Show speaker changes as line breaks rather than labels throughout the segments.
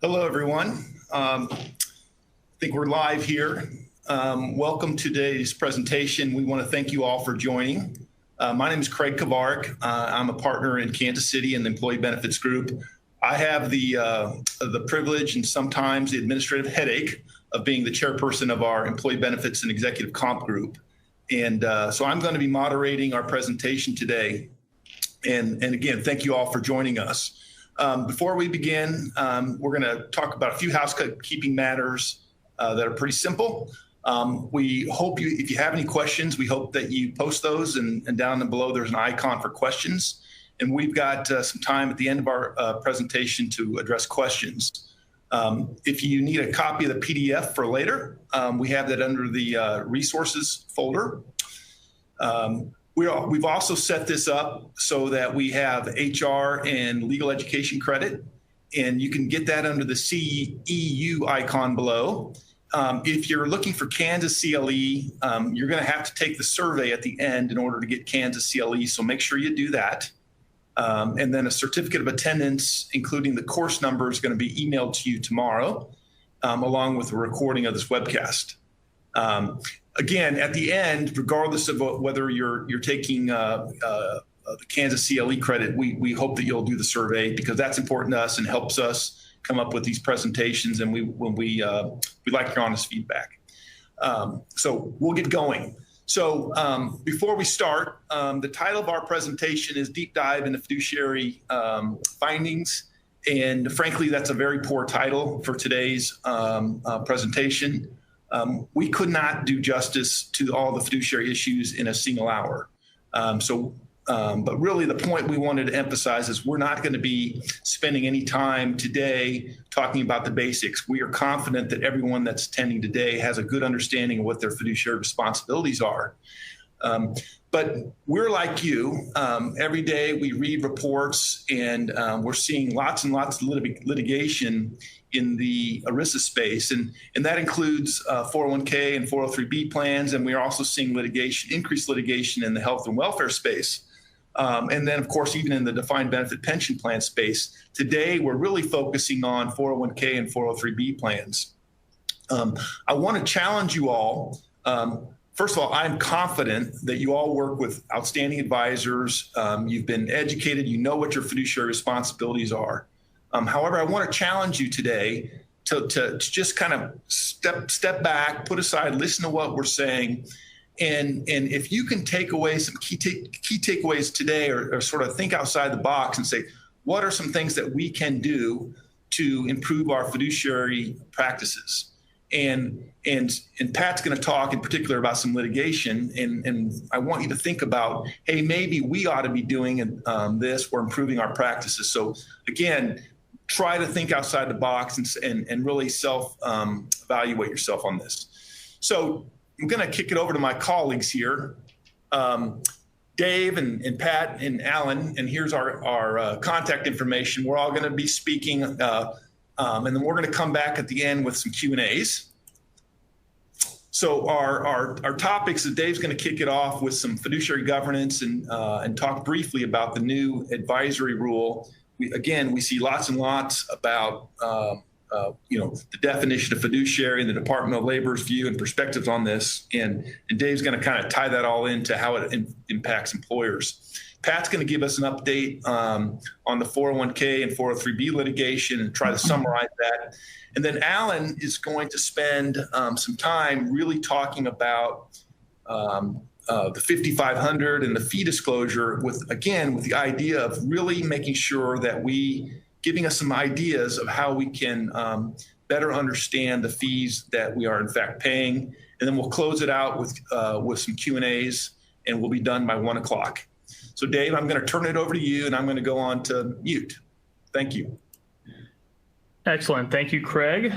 Hello, everyone. I think we're live here. Welcome to today's presentation. We want to thank you all for joining. My name is Craig Kavarik. I'm a partner in Kansas City in the Employee Benefits Group. I have the privilege and sometimes the administrative headache of being the chairperson of our Employee Benefits and Executive Comp Group. And so I'm going to be moderating our presentation today. And again, thank you all for joining us. Before we begin, we're going to talk about a few housekeeping matters that are pretty simple. We hope if you have any questions, we hope that you post those, and down below there's an icon for questions. And we've got some time at the end of our presentation to address questions. If you need a copy of the PDF for later, we have that under the resources folder. We've also set this up so that we have HR and legal education credit, and you can get that under the CEU icon below. If you're looking for Kansas CLE, you're going to have to take the survey at the end in order to get Kansas CLE, so make sure you do that. And then a certificate of attendance, including the course number, is going to be emailed to you tomorrow, along with a recording of this webcast. Again, at the end, regardless of whether you're taking the Kansas CLE credit, we hope that you'll do the survey, because that's important to us and helps us come up with these presentations, and we like your honest feedback. So we'll get going. So before we start, the title of our presentation is Deep Dive into Fiduciary Findings. And frankly, that's a very poor title for today's presentation. We could not do justice to all the fiduciary issues in a single hour. But really the point we wanted to emphasize is we're not going to be spending any time today talking about the basics. We are confident that everyone that's attending today has a good understanding of what their fiduciary responsibilities are. But we're like you. Every day we read reports, and we're seeing lots and lots of litigation in the ERISA space, and that includes 401k and 403b plans, and we are also seeing increased litigation in the health and welfare space. And then, of course, even in the defined benefit pension plan space. Today, we're really focusing on 401k and 403b plans. I want to challenge you all. First of all, I'm confident that you all work with outstanding advisors. You've been educated. You know what your fiduciary responsibilities are. However, I want to challenge you today to just kind of step back, put aside, listen to what we're saying. And if you can take away some key takeaways today, or sort of think outside the box and say, what are some things that we can do to improve our fiduciary practices? And Pat's going to talk in particular about some litigation, and I want you to think about, hey, maybe we ought to be doing this or improving our practices. So again, try to think outside the box and really evaluate yourself on this. So I'm going to kick it over to my colleagues here, Dave and Pat and Alan, and here's our contact information. We're all going to be speaking, and then we're going to come back at the end with some Q&As. So our topics is Dave's going to kick it off with some fiduciary governance and talk briefly about the new advisory rule. We see lots and lots about the definition of fiduciary and the Department of Labor's view and perspectives on this, and Dave's going to kind of tie that all into how it impacts employers. Pat's going to give us an update on the 401k and 403b litigation and try to summarize that. And then Alan is going to spend some time really talking about the 5500 and the fee disclosure with the idea of really making sure that giving us some ideas of how we can better understand the fees that we are in fact paying. And then we'll close it out with some Q&As, and we'll be done by 1 o'clock. So Dave, I'm going to turn it over to you, and I'm going to go on to mute. Thank you.
Excellent. Thank you, Craig.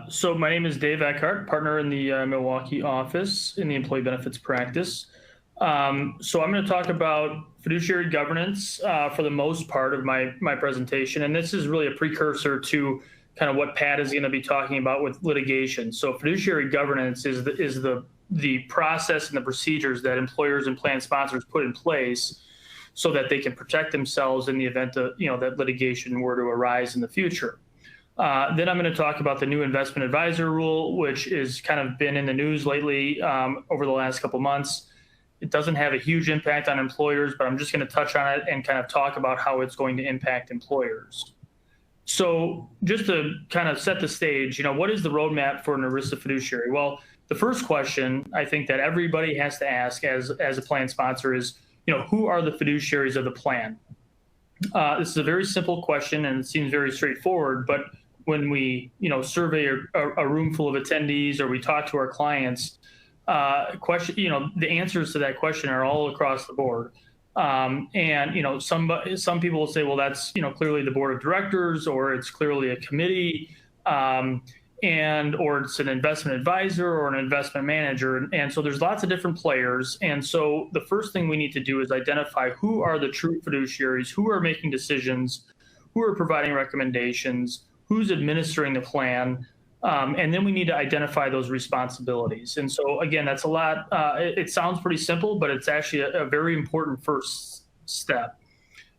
So my name is Dave Eckhart, partner in the Milwaukee office in the employee benefits practice. So I'm going to talk about fiduciary governance for the most part of my presentation. And this is really a precursor to kind of what Pat is going to be talking about with litigation. So fiduciary governance is the process and the procedures that employers and plan sponsors put in place so that they can protect themselves in the event that litigation were to arise in the future. Then I'm going to talk about the new investment advisor rule, which has kind of been in the news lately over the last couple months. It doesn't have a huge impact on employers, but I'm just going to touch on it and kind of talk about how it's going to impact employers. So just to kind of set the stage, what is the roadmap for an ERISA fiduciary? Well, the first question I think that everybody has to ask as a plan sponsor is, who are the fiduciaries of the plan? This is a very simple question and it seems very straightforward, but when we, survey a room full of attendees or we talk to our clients, the answers to that question are all across the board. Some people will say, well, that's, clearly the board of directors, or it's clearly a committee, or it's an investment advisor or an investment manager. And so there's lots of different players. And so the first thing we need to do is identify who are the true fiduciaries, who are making decisions, who are providing recommendations, who's administering the plan. And then we need to identify those responsibilities. And so, again, that's a lot. It sounds pretty simple, but it's actually a very important first step.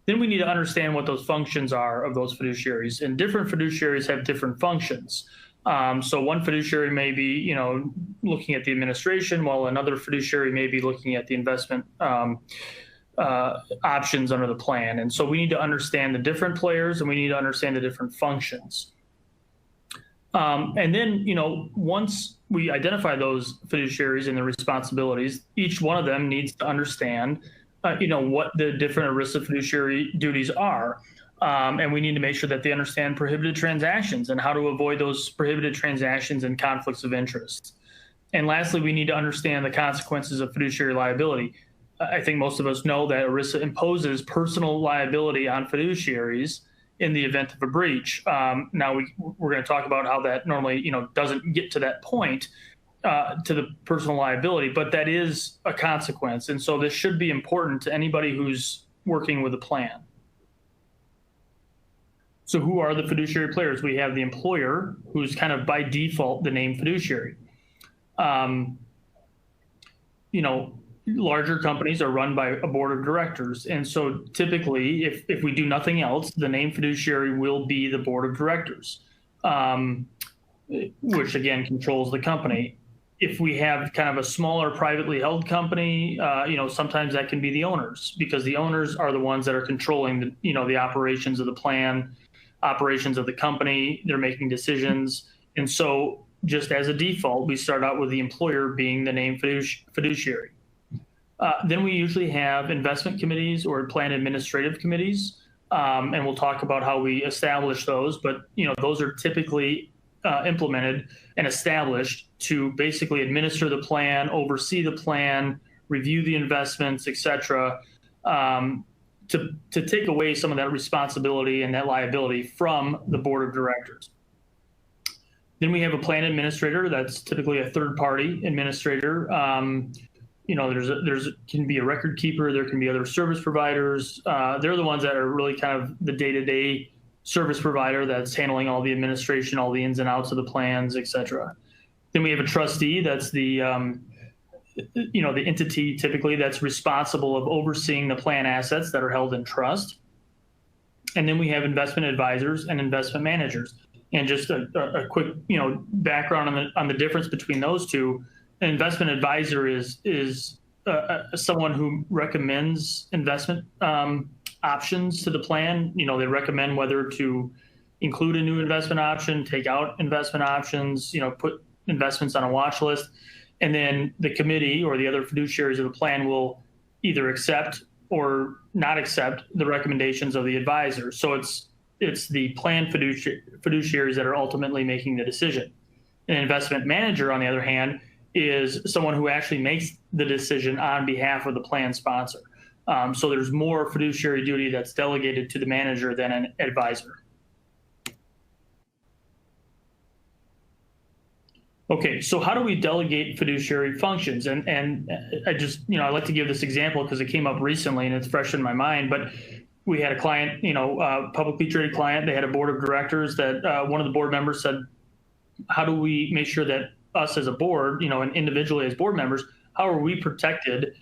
Then we need to understand what those functions are of those fiduciaries. And different fiduciaries have different functions. So one fiduciary may be, looking at the administration, while another fiduciary may be looking at the investment options under the plan. And so we need to understand the different players and we need to understand the different functions. And then, once we identify those fiduciaries and their responsibilities, each one of them needs to understand, what the different ERISA fiduciary duties are. And we need to make sure that they understand prohibited transactions and how to avoid those prohibited transactions and conflicts of interest. And lastly, we need to understand the consequences of fiduciary liability. I think most of us know that ERISA imposes personal liability on fiduciaries in the event of a breach. Now we're going to talk about how that normally, doesn't get to that point, to the personal liability, but that is a consequence. And so this should be important to anybody who's working with a plan. So who are the fiduciary players? We have the employer, who's kind of by default the named fiduciary. Larger companies are run by a board of directors. And so typically, if we do nothing else, the named fiduciary will be the board of directors, which again controls the company. If we have kind of a smaller privately held company, sometimes that can be the owners, because the owners are the ones that are controlling the operations of the plan, operations of the company. They're making decisions. And so just as a default, we start out with the employer being the named fiduciary. Then we usually have investment committees or plan administrative committees, and we'll talk about how we establish those. But those are typically implemented and established to basically administer the plan, oversee the plan, review the investments, etc., to take away some of that responsibility and that liability from the board of directors. Then we have a plan administrator. That's typically a third-party administrator. There's can be a record keeper. There can be other service providers. They're the ones that are really kind of the day-to-day service provider that's handling all the administration, all the ins and outs of the plans, et cetera. Then we have a trustee. That's the entity typically that's responsible of overseeing the plan assets that are held in trust. And then we have investment advisors and investment managers. And just a quick, background on the difference between those two. An investment advisor is someone who recommends investment options to the plan. They recommend whether to include a new investment option, take out investment options, put investments on a watch list. And then the committee or the other fiduciaries of the plan will either accept or not accept the recommendations of the advisor. So it's the plan fiduciaries that are ultimately making the decision. An investment manager, on the other hand, is someone who actually makes the decision on behalf of the plan sponsor. So there's more fiduciary duty that's delegated to the manager than an advisor. Okay, so how do we delegate fiduciary functions? And I just, I like to give this example because it came up recently and it's fresh in my mind, but we had a client, publicly traded client. They had a board of directors that one of the board members said, how do we make sure that us as a board, and individually as board members, how are we protected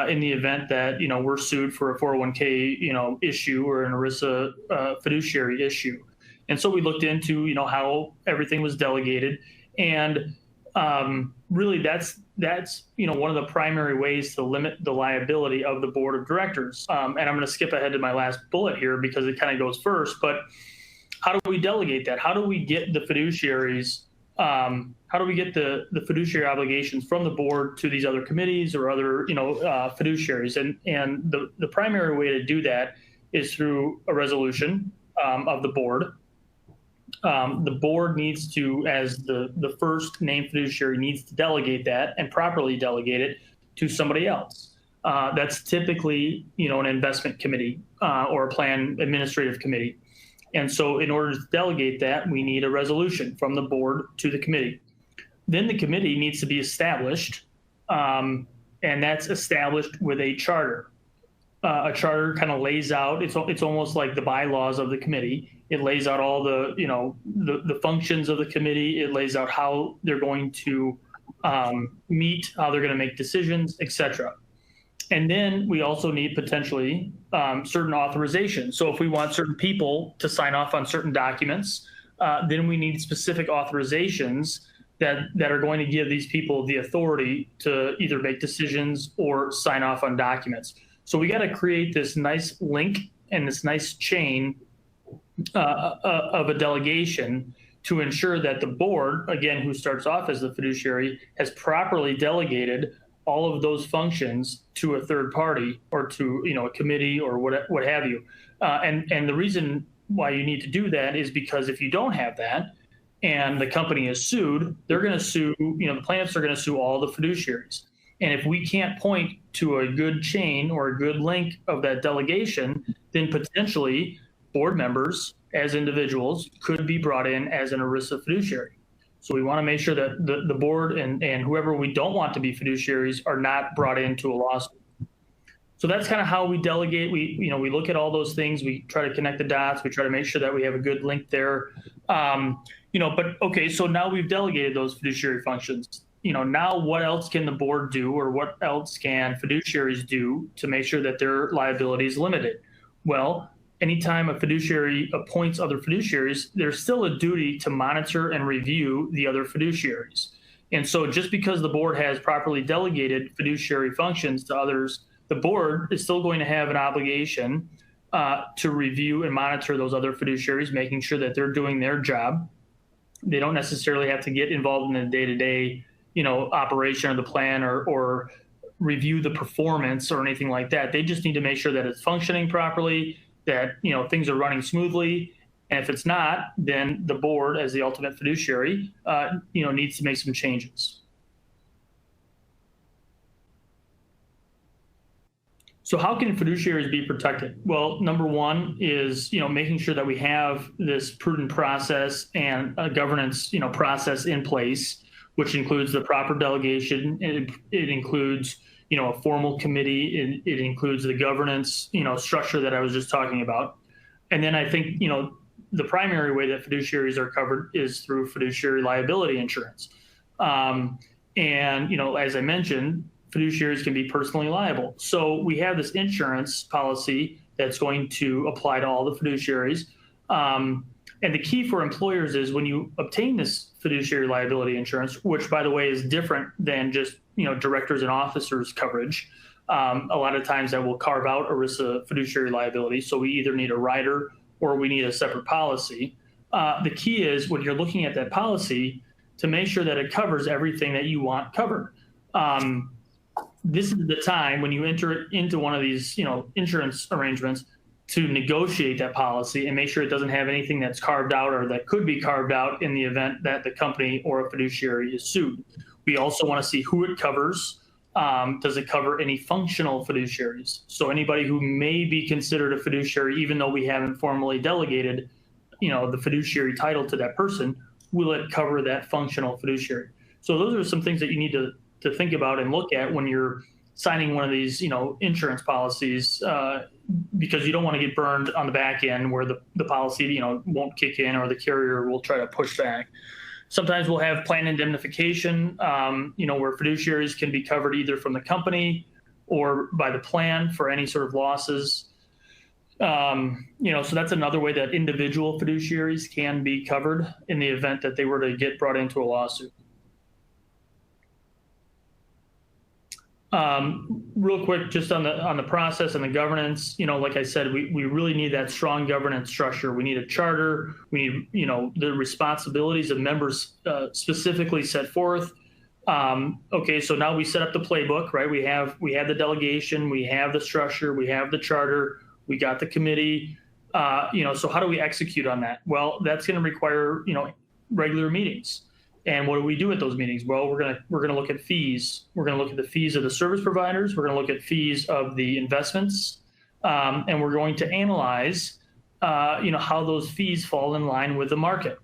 in the event that, we're sued for a 401k, issue or an ERISA fiduciary issue? And so we looked into, how everything was delegated. And really that's one of the primary ways to limit the liability of the board of directors. And I'm going to skip ahead to my last bullet here because it kind of goes first. But how do we delegate that? How do we get the fiduciaries? How do we get the fiduciary obligations from the board to these other committees or other fiduciaries? And the primary way to do that is through a resolution of the board. The board needs to, as the first named fiduciary, needs to delegate that and properly delegate it to somebody else. That's typically, an investment committee or a plan administrative committee. And so in order to delegate that, we need a resolution from the board to the committee. Then the committee needs to be established, and that's established with a charter. A charter kind of lays out, it's almost like the bylaws of the committee. It lays out all the functions of the committee. It lays out how they're going to meet, how they're going to make decisions, et cetera. And then we also need potentially certain authorizations. So if we want certain people to sign off on certain documents, then we need specific authorizations that are going to give these people the authority to either make decisions or sign off on documents. So we got to create this nice link and this nice chain of a delegation to ensure that the board, again, who starts off as the fiduciary, has properly delegated all of those functions to a third party or to a committee or what have you. And the reason why you need to do that is because if you don't have that and the company is sued, they're going to sue, the plaintiffs are going to sue all the fiduciaries. And if we can't point to a good chain or a good link of that delegation, then potentially board members as individuals could be brought in as an ERISA fiduciary. So we want to make sure that the board and whoever we don't want to be fiduciaries are not brought into a lawsuit. So that's kind of how we delegate. We look at all those things. We try to connect the dots. We try to make sure that we have a good link there. But okay, so now we've delegated those fiduciary functions. Now what else can the board do, or what else can fiduciaries do to make sure that their liability is limited? Well, anytime a fiduciary appoints other fiduciaries, there's still a duty to monitor and review the other fiduciaries. And so just because the board has properly delegated fiduciary functions to others, the board is still going to have an obligation to review and monitor those other fiduciaries, making sure that they're doing their job. They don't necessarily have to get involved in the day-to-day, operation of the plan or review the performance or anything like that. They just need to make sure that it's functioning properly, that things are running smoothly, and if it's not, then the board, as the ultimate fiduciary, needs to make some changes. So how can fiduciaries be protected? Well, number one is making sure that we have this prudent process and a governance process in place, which includes the proper delegation. It includes a formal committee. It includes the governance, structure that I was just talking about. And then I think, the primary way that fiduciaries are covered is through fiduciary liability insurance. As I mentioned, fiduciaries can be personally liable. So we have this insurance policy that's going to apply to all the fiduciaries. And the key for employers is when you obtain this fiduciary liability insurance, which by the way is different than just directors and officers coverage. A lot of times that will carve out ERISA fiduciary liability. So we either need a rider or we need a separate policy. The key is when you're looking at that policy to make sure that it covers everything that you want covered. This is the time when you enter into one of these insurance arrangements to negotiate that policy and make sure it doesn't have anything that's carved out or that could be carved out in the event that the company or a fiduciary is sued. We also want to see who it covers. Does it cover any functional fiduciaries? So anybody who may be considered a fiduciary, even though we haven't formally delegated, the fiduciary title to that person, will it cover that functional fiduciary? So those are some things that you need to think about and look at when you're signing one of these, insurance policies, because you don't want to get burned on the back end where the policy, won't kick in or the carrier will try to push back. Sometimes we'll have plan indemnification, where fiduciaries can be covered either from the company or by the plan for any sort of losses. So that's another way that individual fiduciaries can be covered in the event that they were to get brought into a lawsuit. Real quick, just on the process and the governance, like I said, we really need that strong governance structure. We need a charter. We need, the responsibilities of members specifically set forth. Okay, so now we set up the playbook, right? We have the delegation, we have the structure, we have the charter, we got the committee. So how do we execute on that? Well, that's going to require, regular meetings. And what do we do at those meetings? Well, we're gonna look at fees. We're gonna look at the fees of the service providers. We're gonna look at fees of the investments, and we're going to analyze, how those fees fall in line with the market.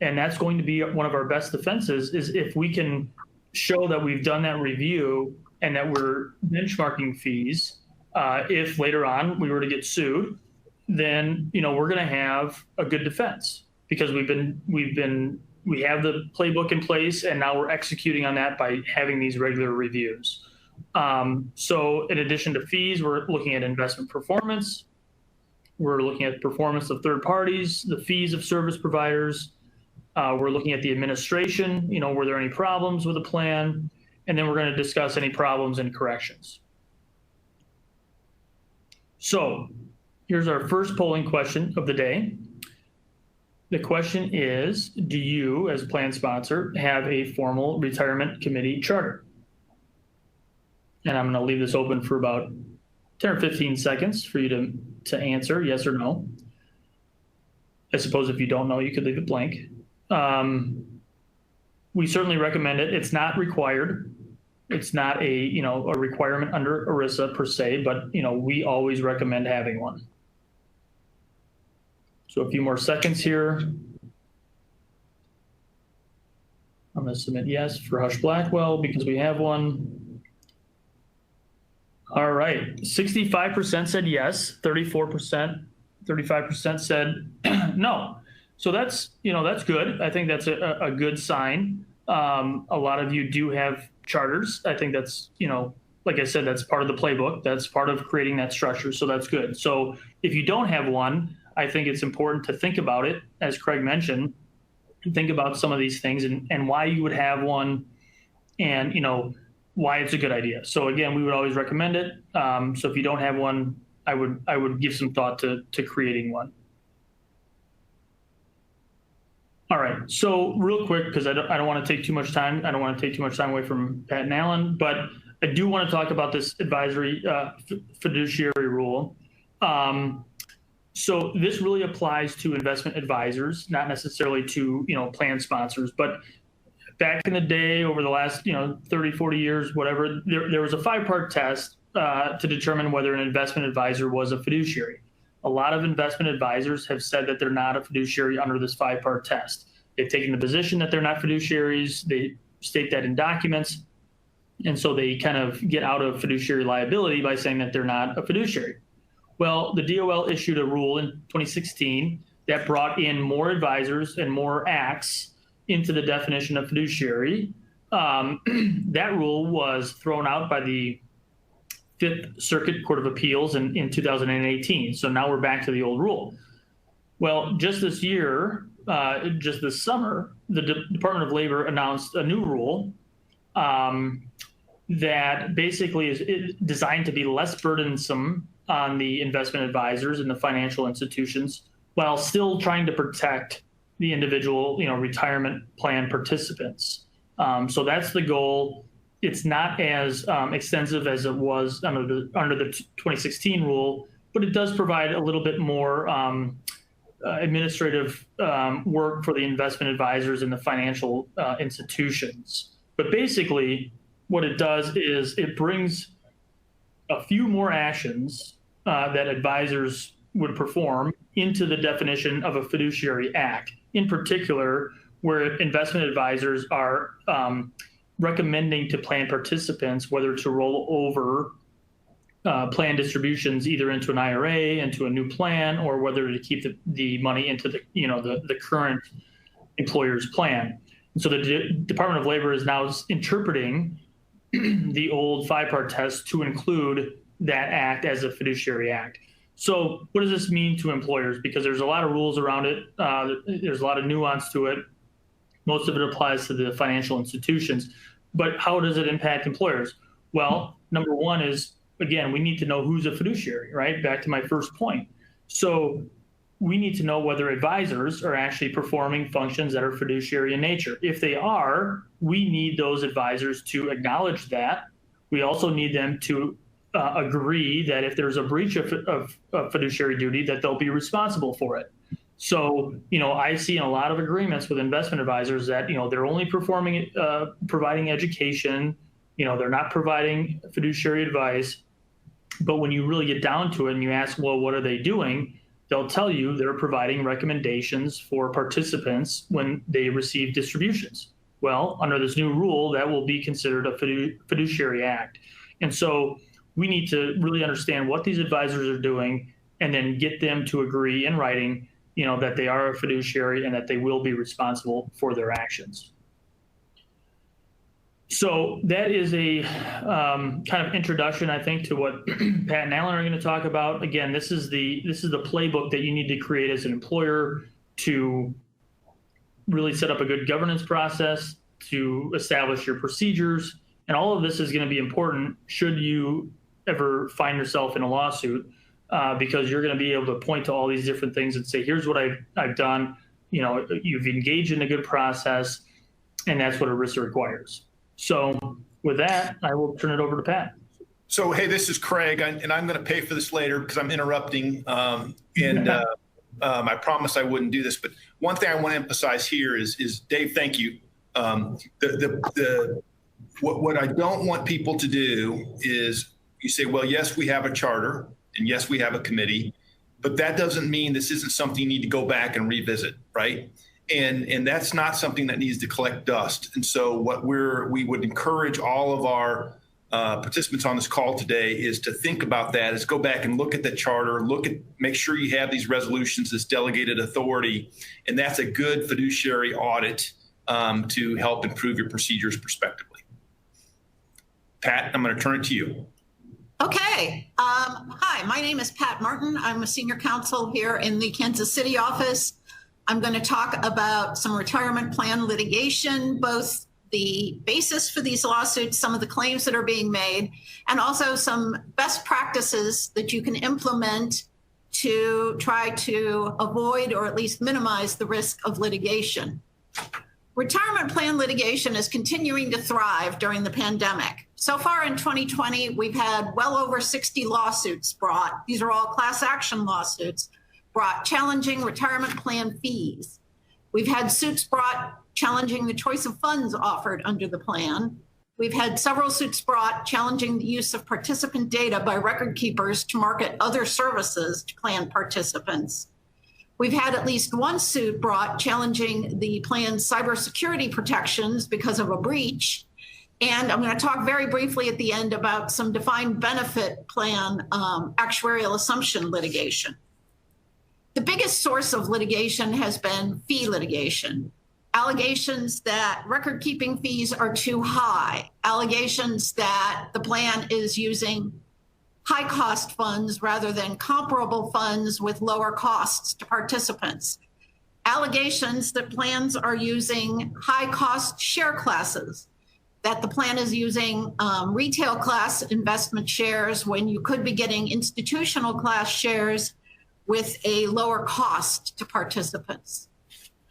And that's going to be one of our best defenses is if we can show that we've done that review and that we're benchmarking fees. If later on we were to get sued, then we're going to have a good defense because we have the playbook in place, and now we're executing on that by having these regular reviews. So in addition to fees, we're looking at investment performance. We're looking at performance of third parties, the fees of service providers. We're looking at the administration, were there any problems with the plan? And then we're going to discuss any problems and corrections. So here's our first polling question of the day. The question is, do you, as a plan sponsor, have a formal retirement committee charter? And I'm going to leave this open for about 10 or 15 seconds for you to answer yes or no. I suppose if you don't know, you could leave it blank. We certainly recommend it. It's not required. It's not a requirement under ERISA per se, but we always recommend having one. So a few more seconds here. I'm going to submit yes for Husch Blackwell because we have one. All right, 65% said yes, 35% said no. So that's good. I think that's a good sign. A lot of you do have charters. I think that's, like I said, that's part of the playbook. That's part of creating that structure. So that's good. So if you don't have one, I think it's important to think about it, as Craig mentioned, think about some of these things and why you would have one and, why it's a good idea. So again, we would always recommend it. So if you don't have one, I would give some thought to creating one. All right. So real quick, because I don't want to take too much time. I don't want to take too much time away from Pat and Alan, but I do want to talk about this advisory fiduciary rule. So this really applies to investment advisors, not necessarily to, plan sponsors, but back in the day over the last, 30, 40 years, whatever, there was a 5-part test to determine whether an investment advisor was a fiduciary. A lot of investment advisors have said that they're not a fiduciary under this 5-part test. They've taken the position that they're not fiduciaries. They state that in documents. And so they kind of get out of fiduciary liability by saying that they're not a fiduciary. Well, the DOL issued a rule in 2016 that brought in more advisors and more acts into the definition of fiduciary. That rule was thrown out by the Fifth Circuit Court of Appeals in 2018. So now we're back to the old rule. Well, just this year, just this summer, the Department of Labor announced a new rule that basically is designed to be less burdensome on the investment advisors and the financial institutions while still trying to protect the individual, retirement plan participants. So that's the goal. It's not as extensive as it was under the 2016 rule, but it does provide a little bit more administrative work for the investment advisors and the financial institutions. But basically, what it does is it brings a few more actions that advisors would perform into the definition of a fiduciary act, in particular, where investment advisors are recommending to plan participants whether to roll over plan distributions either into an IRA, into a new plan, or whether to keep the money into the current employer's plan. And so the Department of Labor is now interpreting the old 5-part test to include that act as a fiduciary act. So what does this mean to employers? Because there's a lot of rules around it. There's a lot of nuance to it. Most of it applies to the financial institutions. But how does it impact employers? Well, number one is, again, we need to know who's a fiduciary, right? Back to my first point. So we need to know whether advisors are actually performing functions that are fiduciary in nature. If they are, we need those advisors to acknowledge that. We also need them to agree that if there's a breach of fiduciary duty, that they'll be responsible for it. So, I see in a lot of agreements with investment advisors that, they're only providing education, they're not providing fiduciary advice. But when you really get down to it and you ask, well, what are they doing? They'll tell you they're providing recommendations for participants when they receive distributions. Well, under this new rule, that will be considered a fiduciary act. And so we need to really understand what these advisors are doing and then get them to agree in writing, that they are a fiduciary and that they will be responsible for their actions. So that is a kind of introduction, I think, to what Pat and Alan are going to talk about. Again, this is the playbook that you need to create as an employer to really set up a good governance process, to establish your procedures, and all of this is going to be important should you ever find yourself in a lawsuit, because you're going to be able to point to all these different things and say, here's what I've done. You've engaged in a good process, and that's what ERISA requires. So with that, I will turn it over to Pat.
So, hey, this is Craig, and I'm going to pay for this later because I'm interrupting. I promised I wouldn't do this, but one thing I want to emphasize here is Dave, thank you. What I don't want people to do is you say, well, yes, we have a charter, and yes, we have a committee, but that doesn't mean this isn't something you need to go back and revisit, right? And that's not something that needs to collect dust. And so what we would encourage all of our participants on this call today is to think about that, is go back and look at the charter, make sure you have these resolutions, this delegated authority, and that's a good fiduciary audit to help improve your procedures prospectively. Pat, I'm going to turn it to you.
Okay. Hi, my name is Pat Martin. I'm a senior counsel here in the Kansas City office. I'm going to talk about some retirement plan litigation, both the basis for these lawsuits, some of the claims that are being made, and also some best practices that you can implement to try to avoid or at least minimize the risk of litigation. Retirement plan litigation is continuing to thrive during the pandemic. So far in 2020, we've had well over 60 lawsuits brought. These are all class action lawsuits brought challenging retirement plan fees. We've had suits brought challenging the choice of funds offered under the plan. We've had several suits brought challenging the use of participant data by record keepers to market other services to plan participants. We've had at least one suit brought challenging the plan's cybersecurity protections because of a breach. And I'm going to talk very briefly at the end about some defined benefit plan actuarial assumption litigation. The biggest source of litigation has been fee litigation. Allegations that record-keeping fees are too high, allegations that the plan is using high-cost funds rather than comparable funds with lower costs to participants, allegations that plans are using high-cost share classes, that the plan is using retail class investment shares when you could be getting institutional class shares with a lower cost to participants.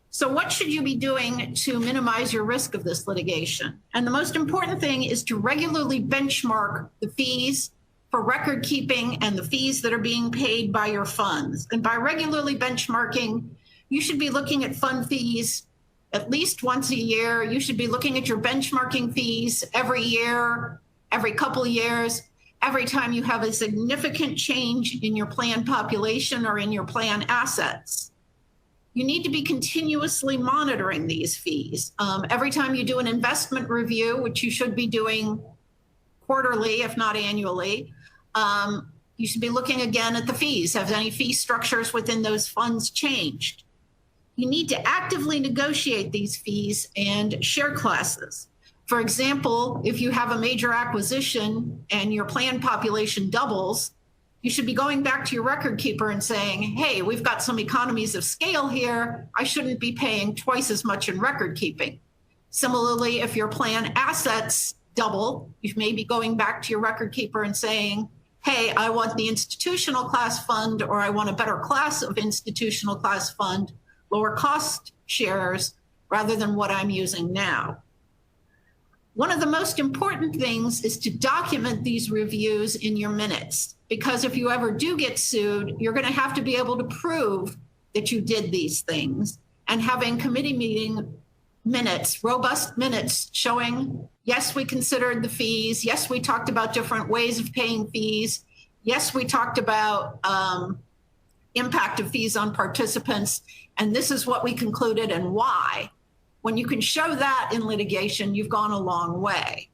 So what should you be doing to minimize your risk of this litigation? And the most important thing is to regularly benchmark the fees for record keeping and the fees that are being paid by your funds. And by regularly benchmarking, you should be looking at fund fees at least once a year. You should be looking at your benchmarking fees every year, every couple of years, every time you have a significant change in your plan population or in your plan assets. You need to be continuously monitoring these fees. Every time you do an investment review, which you should be doing quarterly, if not annually, you should be looking again at the fees. Have any fee structures within those funds changed? You need to actively negotiate these fees and share classes. For example, if you have a major acquisition and your plan population doubles, you should be going back to your record keeper and saying, hey, we've got some economies of scale here. I shouldn't be paying twice as much in record keeping. Similarly, if your plan assets double, you may be going back to your record keeper and saying, hey, I want the institutional class fund, or I want a better class of institutional class fund, lower cost shares, rather than what I'm using now. One of the most important things is to document these reviews in your minutes, because if you ever do get sued, you're going to have to be able to prove that you did these things. And having committee meeting minutes, robust minutes showing, yes, we considered the fees. Yes, we talked about different ways of paying fees. Yes, we talked about impact of fees on participants. And this is what we concluded and why. When you can show that in litigation, you've gone a long way.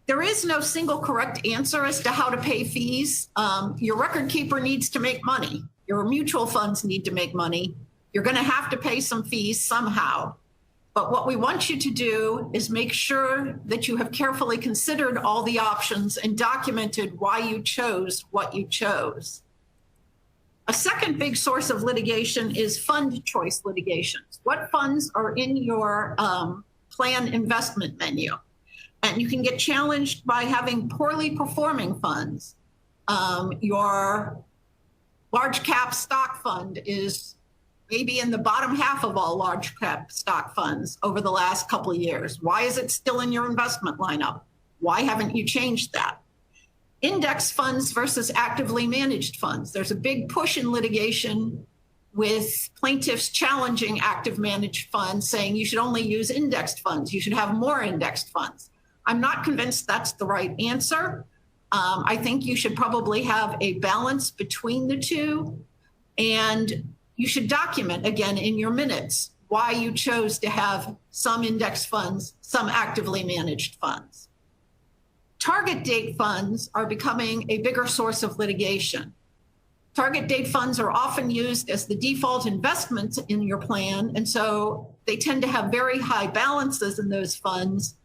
There is no single correct answer as to how to pay fees. Your record keeper needs to make money. Your mutual funds need to make money. You're going to have to pay some fees somehow. But what we want you to do is make sure that you have carefully considered all the options and documented why you chose what you chose. A second big source of litigation is fund choice litigations. What funds are in your plan investment menu? And you can get challenged by having poorly performing funds. Your large cap stock fund is maybe in the bottom half of all large cap stock funds over the last couple of years. Why is it still in your investment lineup? Why haven't you changed that? Index funds versus actively managed funds. There's a big push in litigation with plaintiffs challenging active managed funds, saying you should only use indexed funds. You should have more indexed funds. I'm not convinced that's the right answer. I think you should probably have a balance between the two, and you should document again in your minutes why you chose to have some index funds, some actively managed funds. Target date funds are becoming a bigger source of litigation. Target date funds are often used as the default investment in your plan, and so they tend to have very high balances in those funds.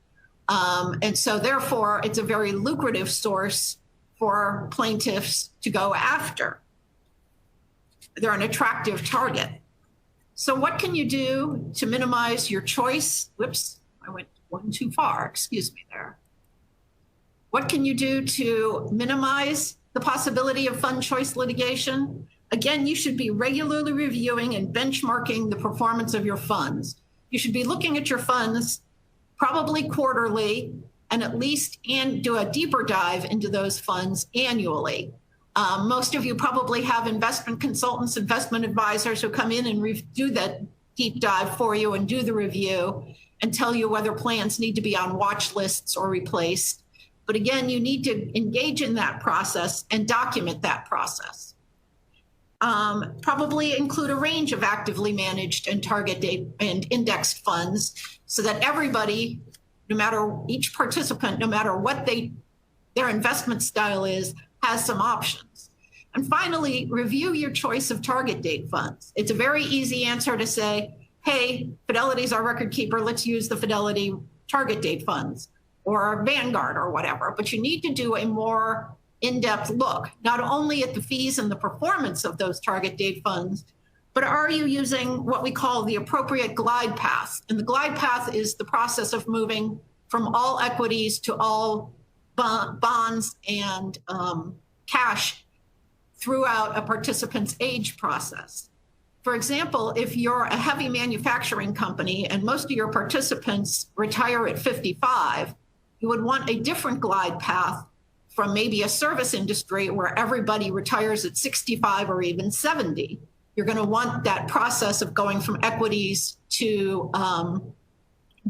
And so therefore, it's a very lucrative source for plaintiffs to go after. They're an attractive target. So what can you do to minimize your choice? Whoops, I went one too far, excuse me there. What can you do to minimize the possibility of fund choice litigation? Again, you should be regularly reviewing and benchmarking the performance of your funds. You should be looking at your funds probably quarterly, and at least do a deeper dive into those funds annually. Most of you probably have investment consultants, investment advisors who come in and do that deep dive for you and do the review and tell you whether plans need to be on watch lists or replaced. But again, you need to engage in that process and document that process. Probably include a range of actively managed and target date and indexed funds so that everybody, no matter each participant, no matter what their investment style is, has some options. And finally, review your choice of target date funds. It's a very easy answer to say, hey, Fidelity's our record keeper, let's use the Fidelity target date funds or Vanguard or whatever. But you need to do a more in-depth look, not only at the fees and the performance of those target date funds, but are you using what we call the appropriate glide path? And the glide path is the process of moving from all equities to all bonds and cash throughout a participant's age process. For example, if you're a heavy manufacturing company and most of your participants retire at 55, you would want a different glide path from maybe a service industry where everybody retires at 65 or even 70. You're going to want that process of going from equities to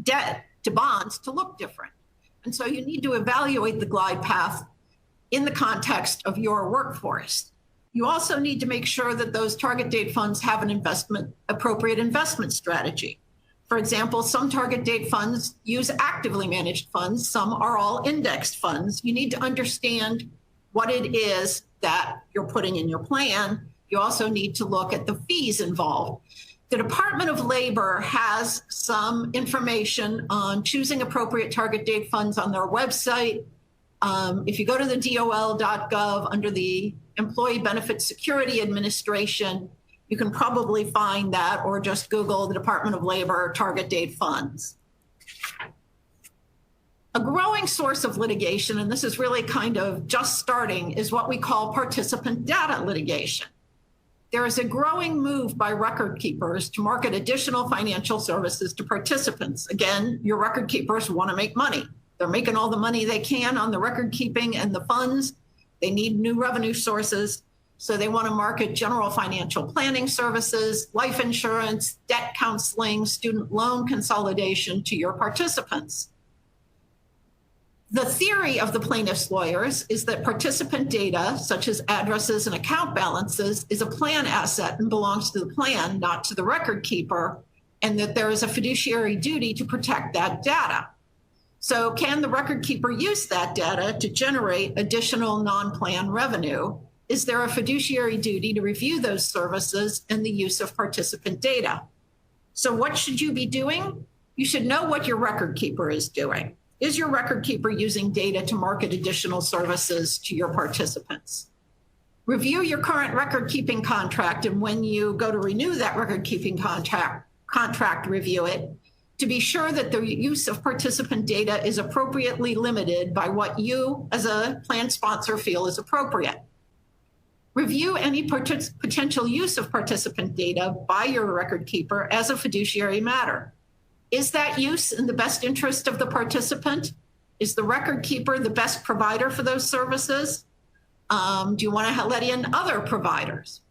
debt to bonds to look different. And so you need to evaluate the glide path in the context of your workforce. You also need to make sure that those target date funds have an appropriate investment strategy. For example, some target date funds use actively managed funds. Some are all indexed funds. You need to understand what it is that you're putting in your plan. You also need to look at the fees involved. The Department of Labor has some information on choosing appropriate target date funds on their website. If you go to the DOL.gov under the Employee Benefit Security Administration. You can probably find that, or just Google the Department of Labor target date funds. A growing source of litigation, and this is really kind of just starting, is what we call participant data litigation. There is a growing move by record keepers to market additional financial services to participants. Again, your record keepers want to make money. They're making all the money they can on the record keeping and the funds. They need new revenue sources. So they want to market general financial planning services, life insurance, debt counseling, student loan consolidation to your participants. The theory of the plaintiff's lawyers is that participant data, such as addresses and account balances, is a plan asset and belongs to the plan, not to the record keeper, and that there is a fiduciary duty to protect that data. So can the record keeper use that data to generate additional non-plan revenue? Is there a fiduciary duty to review those services and the use of participant data? So what should you be doing? You should know what your record keeper is doing. Is your record keeper using data to market additional services to your participants? Review your current record keeping contract, and when you go to renew that record keeping contract, review it to be sure that the use of participant data is appropriately limited by what you as a plan sponsor feel is appropriate. Review any potential use of participant data by your record keeper as a fiduciary matter. Is that use in the best interest of the participant? Is the record keeper the best provider for those services? Do you want to let in other providers?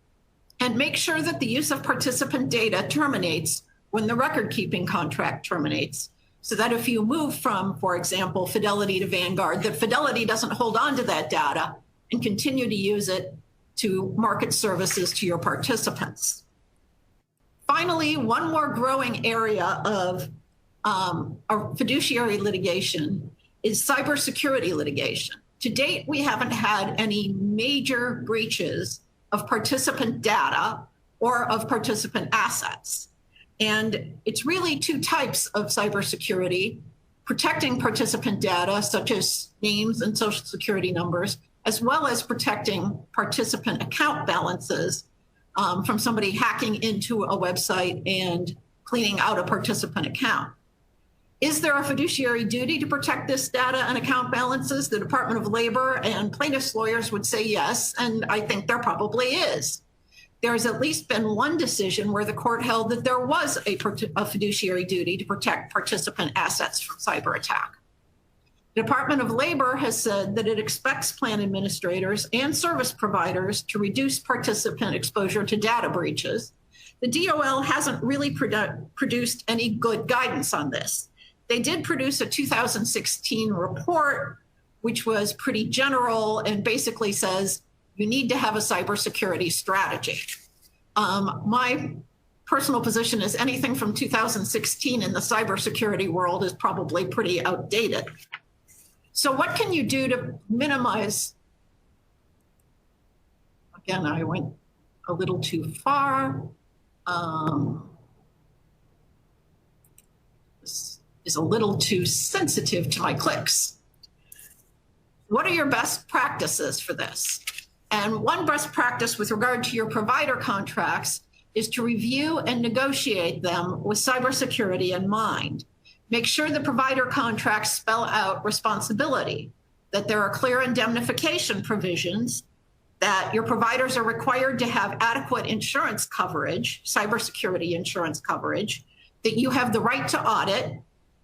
And make sure that the use of participant data terminates when the record keeping contract terminates, so that if you move from, for example, Fidelity to Vanguard, that Fidelity doesn't hold on to that data and continue to use it to market services to your participants. Finally, one more growing area of our fiduciary litigation is cybersecurity litigation. To date, we haven't had any major breaches of participant data or of participant assets. And it's really two types of cybersecurity: protecting participant data, such as names and social security numbers, as well as protecting participant account balances from somebody hacking into a website and cleaning out a participant account. Is there a fiduciary duty to protect this data and account balances? The Department of Labor and plaintiffs' lawyers would say yes, and I think there probably is. There's at least been one decision where the court held that there was a fiduciary duty to protect participant assets from cyber attack. The Department of Labor has said that it expects plan administrators and service providers to reduce participant exposure to data breaches. The DOL hasn't really produced any good guidance on this. They did produce a 2016 report, which was pretty general and basically says you need to have a cybersecurity strategy. My personal position is anything from 2016 in the cybersecurity world is probably pretty outdated. So what can you do to minimize? Again, I went a little too far. This is a little too sensitive to my clicks. What are your best practices for this? And one best practice with regard to your provider contracts is to review and negotiate them with cybersecurity in mind. Make sure the provider contracts spell out responsibility, that there are clear indemnification provisions, that your providers are required to have adequate insurance coverage, cybersecurity insurance coverage, that you have the right to audit,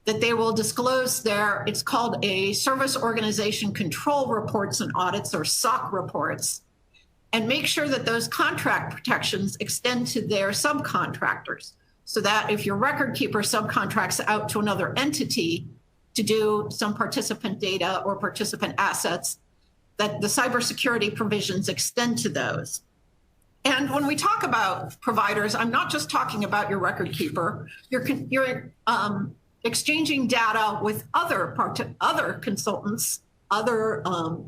that they will disclose it's called a Service Organization Control Reports and Audits, or SOC reports, and make sure that those contract protections extend to their subcontractors, so that if your record keeper subcontracts out to another entity to do some participant data or participant assets, that the cybersecurity provisions extend to those. And when we talk about providers, I'm not just talking about your record keeper. You're exchanging data with other consultants,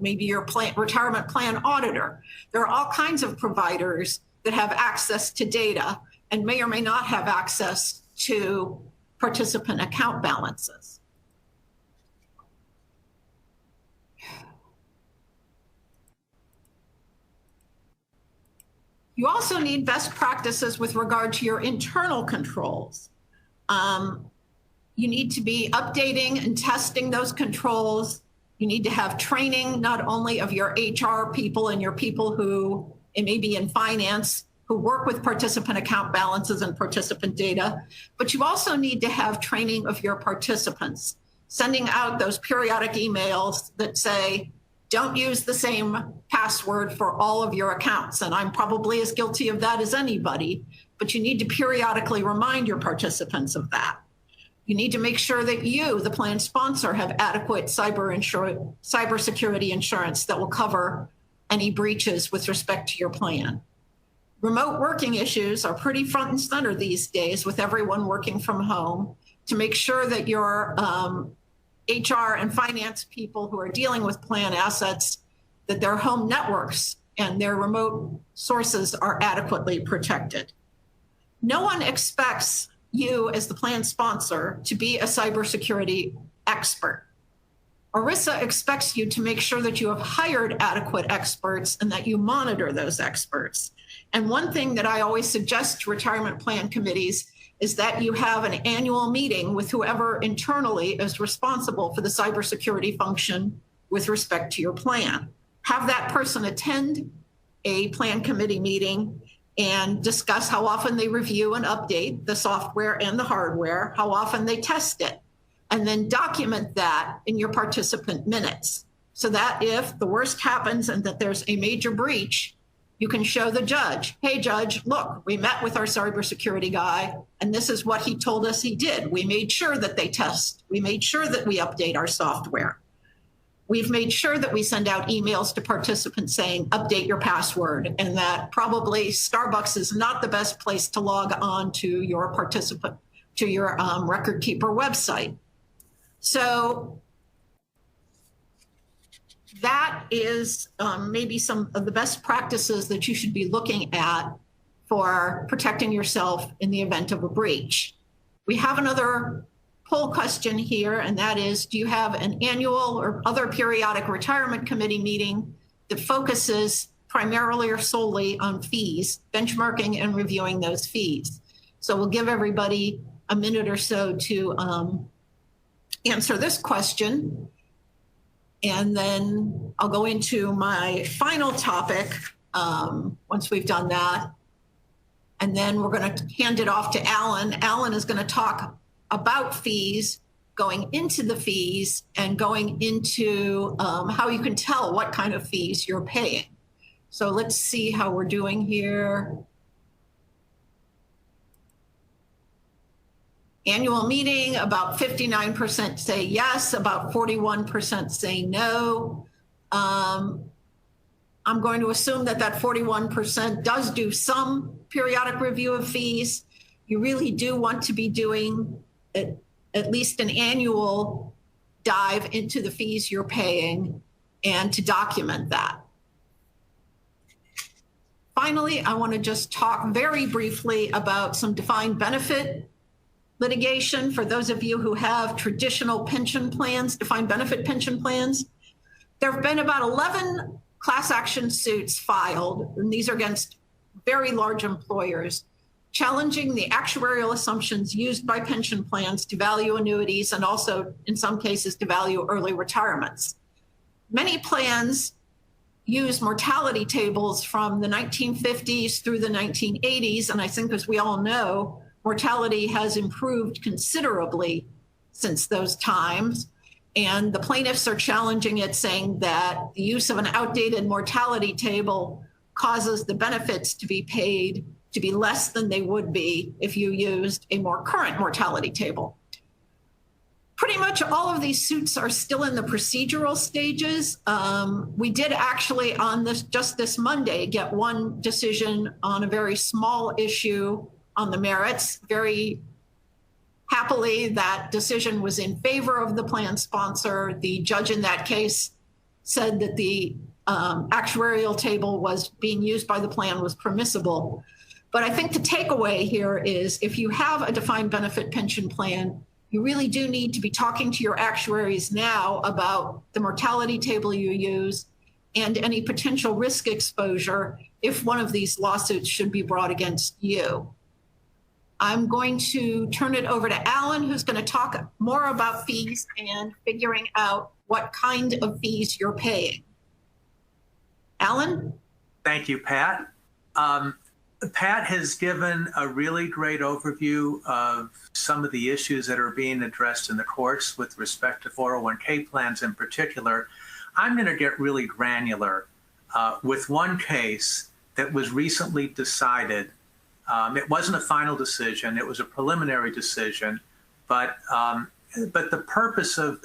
maybe your retirement plan auditor. There are all kinds of providers that have access to data and may or may not have access to participant account balances. You also need best practices with regard to your internal controls. You need to be updating and testing those controls. You need to have training not only of your HR people and your people who, it may be in finance, who work with participant account balances and participant data, but you also need to have training of your participants, sending out those periodic emails that say, don't use the same password for all of your accounts. And I'm probably as guilty of that as anybody, but you need to periodically remind your participants of that. You need to make sure that you, the plan sponsor, have adequate cybersecurity insurance that will cover any breaches with respect to your plan. Remote working issues are pretty front and center these days with everyone working from home. To make sure that your HR and finance people who are dealing with plan assets, that their home networks and their remote sources are adequately protected. No one expects you as the plan sponsor to be a cybersecurity expert. ERISA expects you to make sure that you have hired adequate experts and that you monitor those experts. And one thing that I always suggest to retirement plan committees is that you have an annual meeting with whoever internally is responsible for the cybersecurity function with respect to your plan. Have that person attend a plan committee meeting and discuss how often they review and update the software and the hardware, how often they test it, and then document that in your participant minutes so that if the worst happens and that there's a major breach, you can show the judge, hey judge, look, we met with our cybersecurity guy and this is what he told us he did. We made sure that they test. We made sure that we update our software. We've made sure that we send out emails to participants saying, update your password, and that probably Starbucks is not the best place to log on to your record keeper website. So that is maybe some of the best practices that you should be looking at for protecting yourself in the event of a breach. We have another poll question here, and that is, do you have an annual or other periodic retirement committee meeting that focuses primarily or solely on fees, benchmarking and reviewing those fees? So we'll give everybody a minute or so to answer this question. And then I'll go into my final topic once we've done that. And then we're going to hand it off to Alan. Alan is going to talk about fees, going into the fees, and going into how you can tell what kind of fees you're paying. So let's see how we're doing here. Annual meeting, about 59% say yes, about 41% say no. I'm going to assume that that 41% does do some periodic review of fees. You really do want to be doing at least an annual dive into the fees you're paying and to document that. Finally, I want to just talk very briefly about some defined benefit litigation for those of you who have traditional pension plans, defined benefit pension plans. There have been about 11 class action suits filed, and these are against very large employers, challenging the actuarial assumptions used by pension plans to value annuities and also, in some cases, to value early retirements. Many plans use mortality tables from the 1950s through the 1980s, and I think, as we all know, mortality has improved considerably since those times. And the plaintiffs are challenging it, saying that the use of an outdated mortality table causes the benefits to be paid to be less than they would be if you used a more current mortality table. Pretty much all of these suits are still in the procedural stages. We did actually just this Monday get one decision on a very small issue on the merits. Very happily, that decision was in favor of the plan sponsor. The judge in that case said that the actuarial table was being used by the plan was permissible. But I think the takeaway here is if you have a defined benefit pension plan, you really do need to be talking to your actuaries now about the mortality table you use and any potential risk exposure if one of these lawsuits should be brought against you. I'm going to turn it over to Alan, who's going to talk more about fees and figuring out what kind of fees you're paying. Alan?
Thank you, Pat. Pat has given a really great overview of some of the issues that are being addressed in the courts with respect to 401k plans in particular. I'm going to get really granular with one case that was recently decided. It wasn't a final decision, it was a preliminary decision, but the purpose of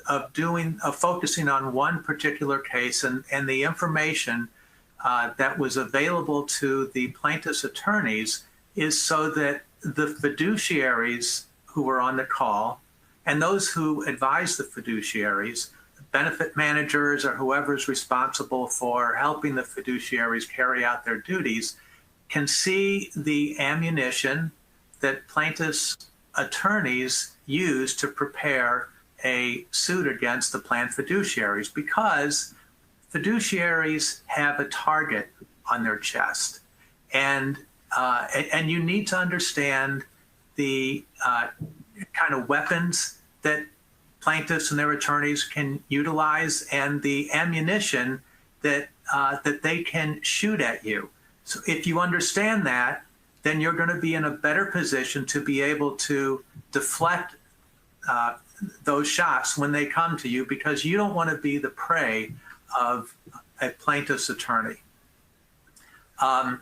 focusing on one particular case and the information that was available to the plaintiff's attorneys is so that the fiduciaries who were on the call and those who advise the fiduciaries, benefit managers or whoever is responsible for helping the fiduciaries carry out their duties, can see the ammunition that plaintiffs' attorneys use to prepare a suit against the planned fiduciaries, because fiduciaries have a target on their chest, and you need to understand the kind of weapons that plaintiffs and their attorneys can utilize, and the ammunition that they can shoot at you. So if you understand that, then you're going to be in a better position to be able to deflect those shots when they come to you, because you don't want to be the prey of a plaintiff's attorney. And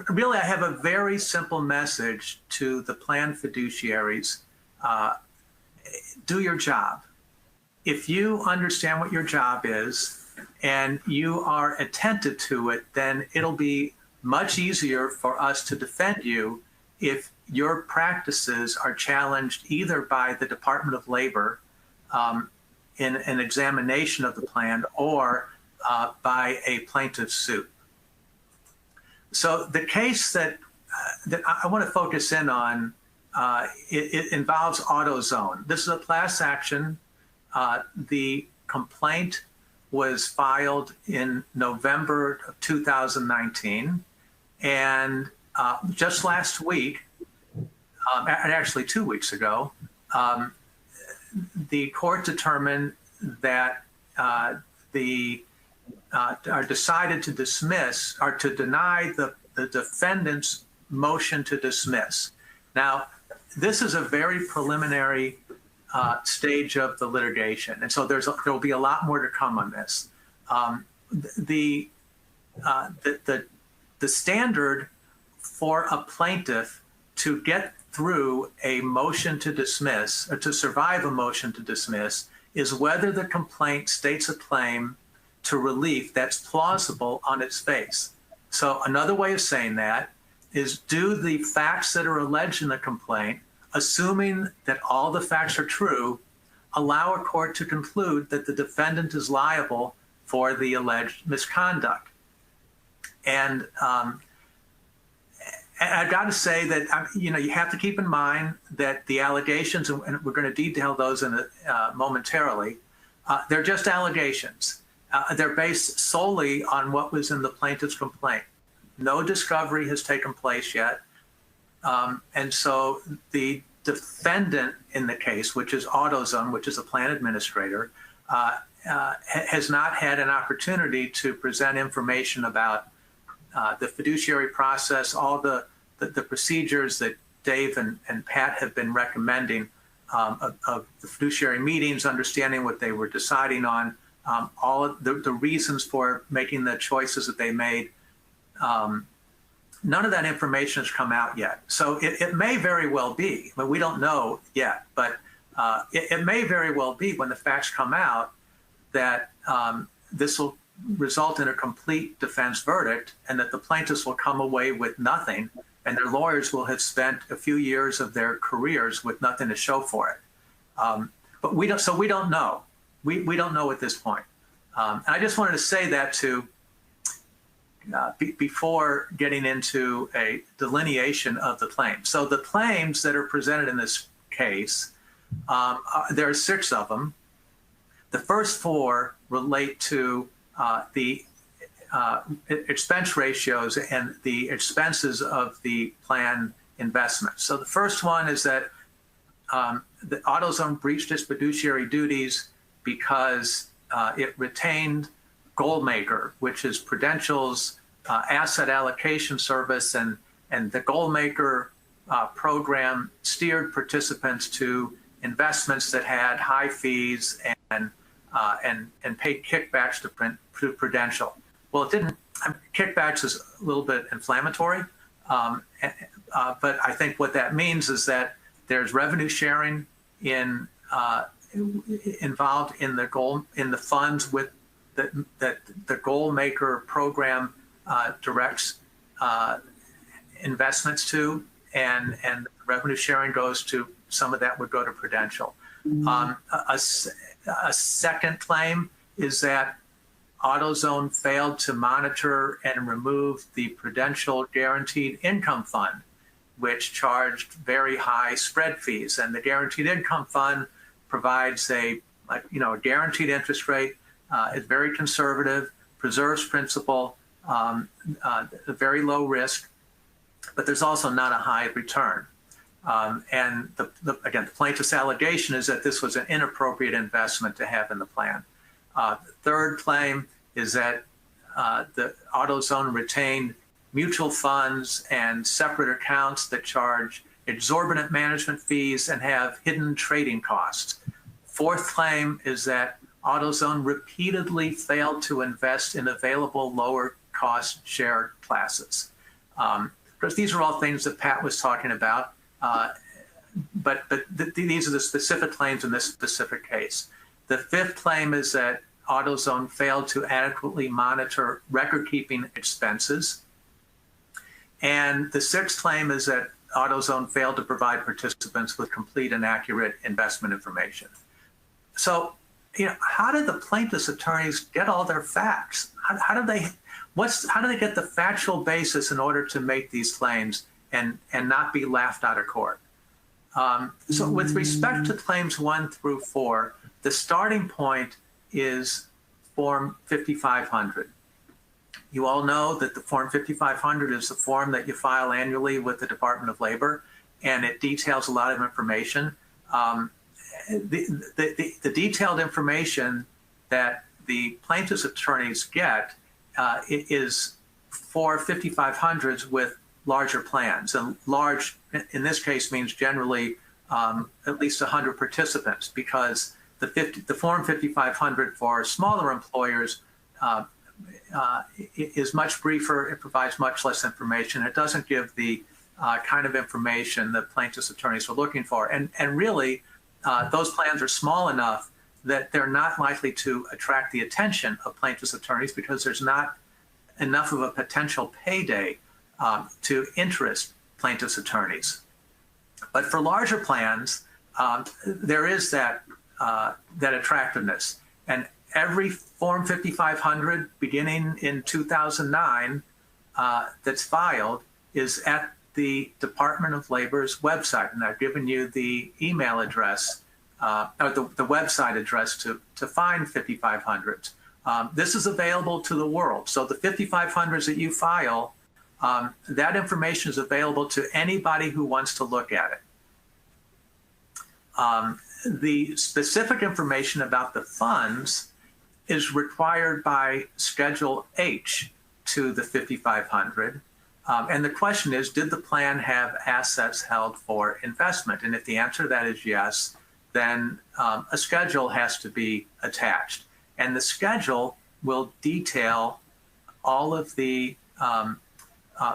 really, I have a very simple message to the planned fiduciaries. Do your job. If you understand what your job is and you are attentive to it, then it'll be much easier for us to defend you if your practices are challenged either by the Department of Labor in an examination of the plan or by a plaintiff's suit. So the case that I want to focus in on, it involves AutoZone. This is a class action. The complaint was filed in November of 2019. And just last week, and actually 2 weeks ago, the court determined that decided to dismiss or to deny the defendant's motion to dismiss. Now, this is a very preliminary stage of the litigation, and so there will be a lot more to come on this. The standard for a plaintiff to get through a motion to dismiss or to survive a motion to dismiss is whether the complaint states a claim to relief that's plausible on its face. So another way of saying that is, do the facts that are alleged in the complaint, assuming that all the facts are true, allow a court to conclude that the defendant is liable for the alleged misconduct? And I've got to say that, you have to keep in mind that the allegations, and we're going to detail those momentarily, they're just allegations. They're based solely on what was in the plaintiff's complaint. No discovery has taken place yet. And so the defendant in the case, which is AutoZone, which is a plan administrator, has not had an opportunity to present information about the fiduciary process, all the procedures that Dave and Pat have been recommending of the fiduciary meetings, understanding what they were deciding on, all of the reasons for making the choices that they made. None of that information has come out yet. So it may very well be, but we don't know yet, but it may very well be when the facts come out that this will result in a complete defense verdict, and that the plaintiffs will come away with nothing, and their lawyers will have spent a few years of their careers with nothing to show for it. But we don't know. We don't know at this point. And I just wanted to say that to before getting into a delineation of the claims. So the claims that are presented in this case, there are 6 of them. The first 4 relate to the expense ratios and the expenses of the plan investments. So the first one is that the AutoZone breached its fiduciary duties because it retained Goalmaker, which is Prudential's asset allocation service, and the Goalmaker program steered participants to investments that had high fees and paid kickbacks to Prudential. Well, it didn't. Kickbacks is a little bit inflammatory, but I think what that means is that there's revenue sharing involved in the funds with that the Goalmaker program directs investments to, and revenue sharing goes to, some of that would go to Prudential. A second claim is that AutoZone failed to monitor and remove the Prudential Guaranteed Income Fund, which charged very high spread fees. And the Guaranteed Income Fund provides a guaranteed interest rate. It's very conservative, preserves principal, very low risk, but there's also not a high return. And again, the plaintiff's allegation is that this was an inappropriate investment to have in the plan. The third claim is that the AutoZone retained mutual funds and separate accounts that charge exorbitant management fees and have hidden trading costs. Fourth claim is that AutoZone repeatedly failed to invest in available lower cost share classes. Because these are all things that Pat was talking about, but these are the specific claims in this specific case. The fifth claim is that AutoZone failed to adequately monitor record-keeping expenses. And the sixth claim is that AutoZone failed to provide participants with complete and accurate investment information. So, how did the plaintiff's attorneys get all their facts? How do they get the factual basis in order to make these claims and not be laughed out of court? So with respect to claims 1 through 4, the starting point is Form 5500. You all know that the Form 5500 is the form that you file annually with the Department of Labor, and it details a lot of information. The detailed information that the plaintiff's attorneys get is for 5500s with larger plans. And large, in this case, means generally at least 100 participants, because the Form 5500 for smaller employers is much briefer. It provides much less information. It doesn't give the kind of information that plaintiff's attorneys are looking for. And really, those plans are small enough that they're not likely to attract the attention of plaintiff's attorneys because there's not enough of a potential payday to interest plaintiff's attorneys. But for larger plans, there is that attractiveness. And every Form 5500 beginning in 2009 that's filed is at the Department of Labor's website. And I've given you the email address, or the website address to find 5500s. This is available to the world. So the 5500s that you file, that information is available to anybody who wants to look at it. The specific information about the funds is required by Schedule H to the 5500. And the question is, did the plan have assets held for investment? And if the answer to that is yes, then a schedule has to be attached. And the schedule will detail all of the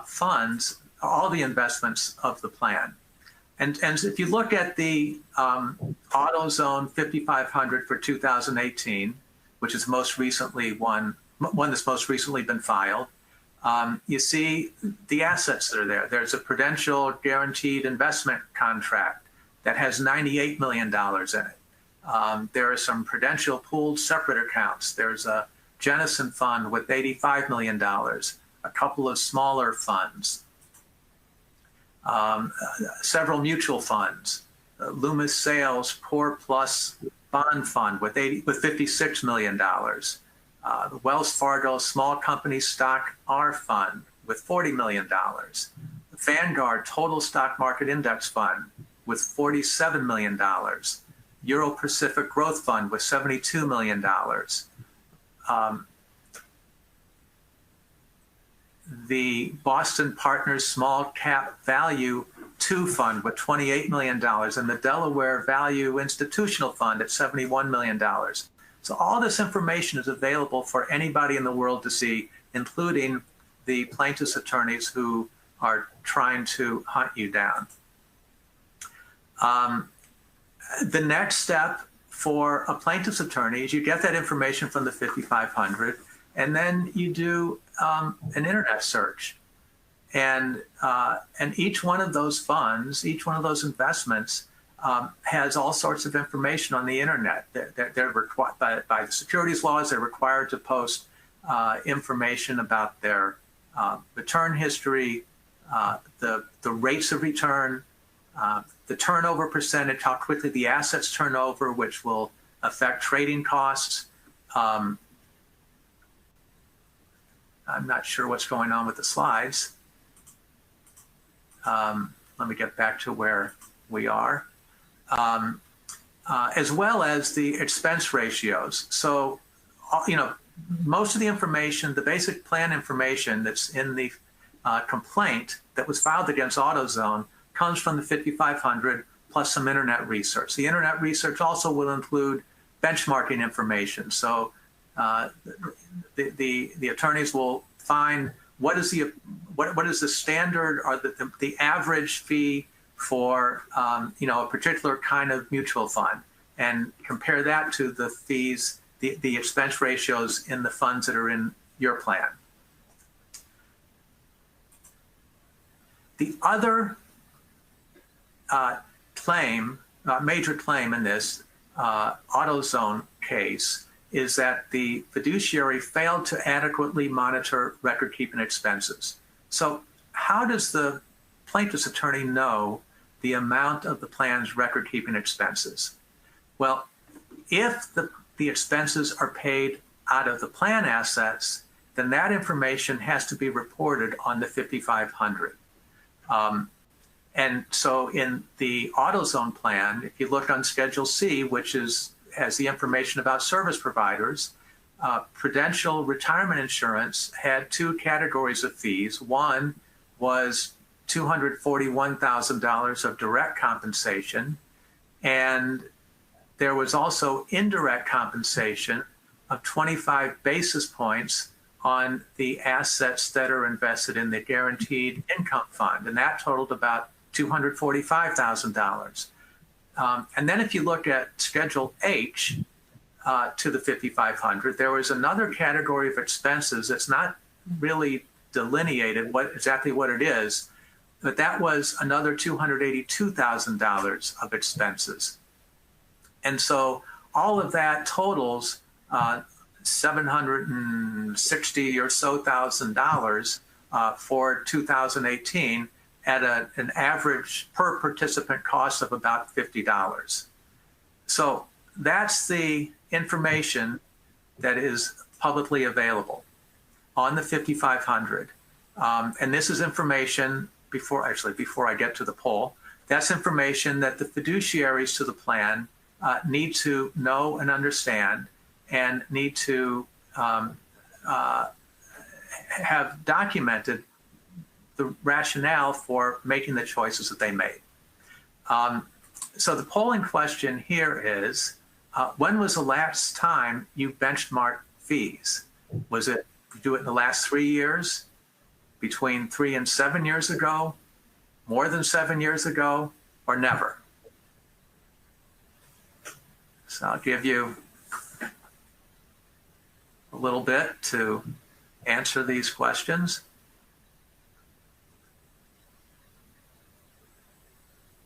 funds, all the investments of the plan. And if you look at the AutoZone 5500 for 2018, which is most recently one that's most recently been filed, you see the assets that are there. There's a Prudential Guaranteed Investment Contract that has $98 million in it. There are some Prudential pooled separate accounts. There's a Jennison fund with $85 million, a couple of smaller funds, several mutual funds, Loomis Sales Core Plus Bond Fund with $56 million, the Wells Fargo Small Company Stock R Fund with $40 million, the Vanguard Total Stock Market Index Fund with $47 million, Euro Pacific Growth Fund with $72 million, the Boston Partners Small Cap Value 2 Fund with $28 million, and the Delaware Value Institutional Fund at $71 million. So all this information is available for anybody in the world to see, including the plaintiff's attorneys who are trying to hunt you down. The next step for a plaintiff's attorney is you get that information from the 5500, and then you do an internet search. And each one of those funds, each one of those investments has all sorts of information on the internet. They're required by the securities laws. They're required to post information about their return history, the rates of return, the turnover percentage, how quickly the assets turn over, which will affect trading costs. I'm not sure what's going on with the slides. Let me get back to where we are. As well as the expense ratios. So, most of the information, the basic plan information that's in the complaint that was filed against AutoZone comes from the 5500 plus some internet research. The internet research also will include benchmarking information. So the attorneys will find what is the standard or the average fee for a particular kind of mutual fund, and compare that to the fees, the expense ratios in the funds that are in your plan. The other major claim in this AutoZone case is that the fiduciary failed to adequately monitor record-keeping expenses. So how does the plaintiff's attorney know the amount of the plan's record-keeping expenses? Well, if the expenses are paid out of the plan assets, then that information has to be reported on the 5500. And so in the AutoZone plan, if you look on Schedule C, which has the information about service providers, Prudential Retirement Insurance had two categories of fees. One was $241,000 of direct compensation, and there was also indirect compensation of 25 basis points on the assets that are invested in the Guaranteed Income Fund, and that totaled about $245,000. And then if you look at Schedule H to the 5500, there was another category of expenses that's not really delineated exactly what it is, but that was another $282,000 of expenses. And so all of that totals $760 or so thousand for 2018 at an average per participant cost of about $50. So that's the information that is publicly available on the 5500. And this is information before I get to the poll, that's information that the fiduciaries to the plan need to know and understand, and need to have documented the rationale for making the choices that they made. So the polling question here is, when was the last time you benchmarked fees? Was it, do it in the last 3 years, between 3 and 7 years ago, more than 7 years ago, or never? So I'll give you a little bit to answer these questions.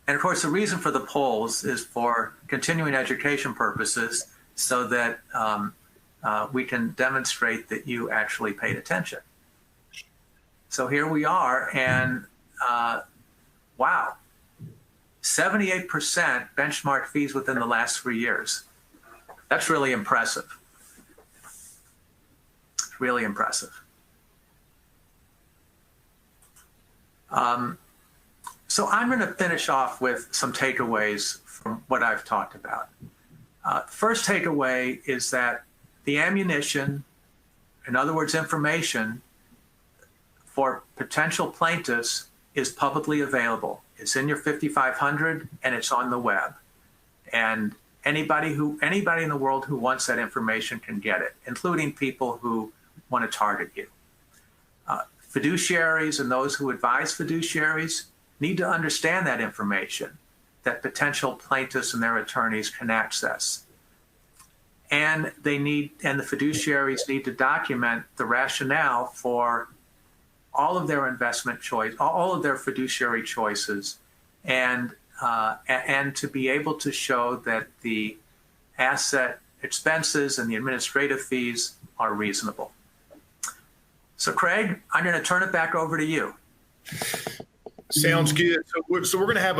And of course, the reason for the polls is for continuing education purposes, so that we can demonstrate that you actually paid attention. So here we are, and wow, 78% benchmark fees within the last 3 years. That's really impressive. really impressive. So I'm going to finish off with some takeaways from what I've talked about. First takeaway is that the ammunition, in other words, information for potential plaintiffs is publicly available. It's in your 5500 and it's on the web. And anybody in the world who wants that information can get it, including people who want to target you. Fiduciaries and those who advise fiduciaries need to understand that information that potential plaintiffs and their attorneys can access. And the fiduciaries need to document the rationale for all of their investment choice, all of their fiduciary choices, and to be able to show that the asset expenses and the administrative fees are reasonable. So, Craig, I'm going to turn it back over to you.
Sounds good. So we're going to have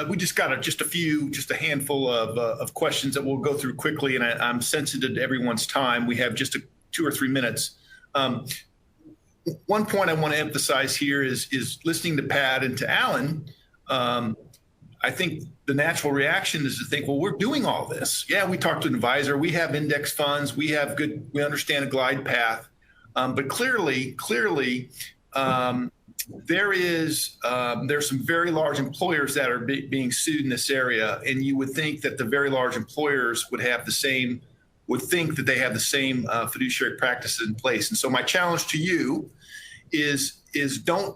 we just got a handful of questions that we'll go through quickly, and I'm sensitive to everyone's time. We have just 2 or 3 minutes. One point I want to emphasize here is listening to Pat and to Alan. I think the natural reaction is to think, well, we're doing all this. Yeah, we talked to an advisor. We have index funds. We understand a glide path. But clearly, there's some very large employers that are being sued in this area, and you would think that the very large employers would think that they have the same fiduciary practices in place. And so my challenge to you is don't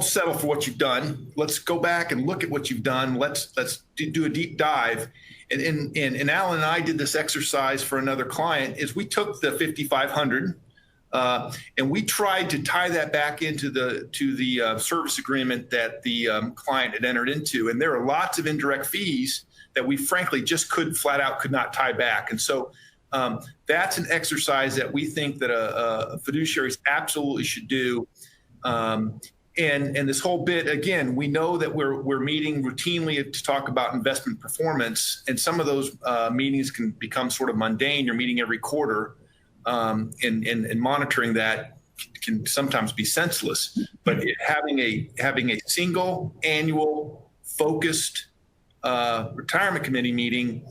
settle for what you've done. Let's go back and look at what you've done. Let's do a deep dive. And Alan and I did this exercise for another client. Is we took the 5,500 and we tried to tie that back into the service agreement that the client had entered into. And there are lots of indirect fees that we frankly just flat out could not tie back. And so that's an exercise that we think that a fiduciaries absolutely should do. And this whole bit, again, we know that we're meeting routinely to talk about investment performance, and some of those meetings can become sort of mundane. You're meeting every quarter, and monitoring that can sometimes be senseless. But having a single annual focused retirement committee meeting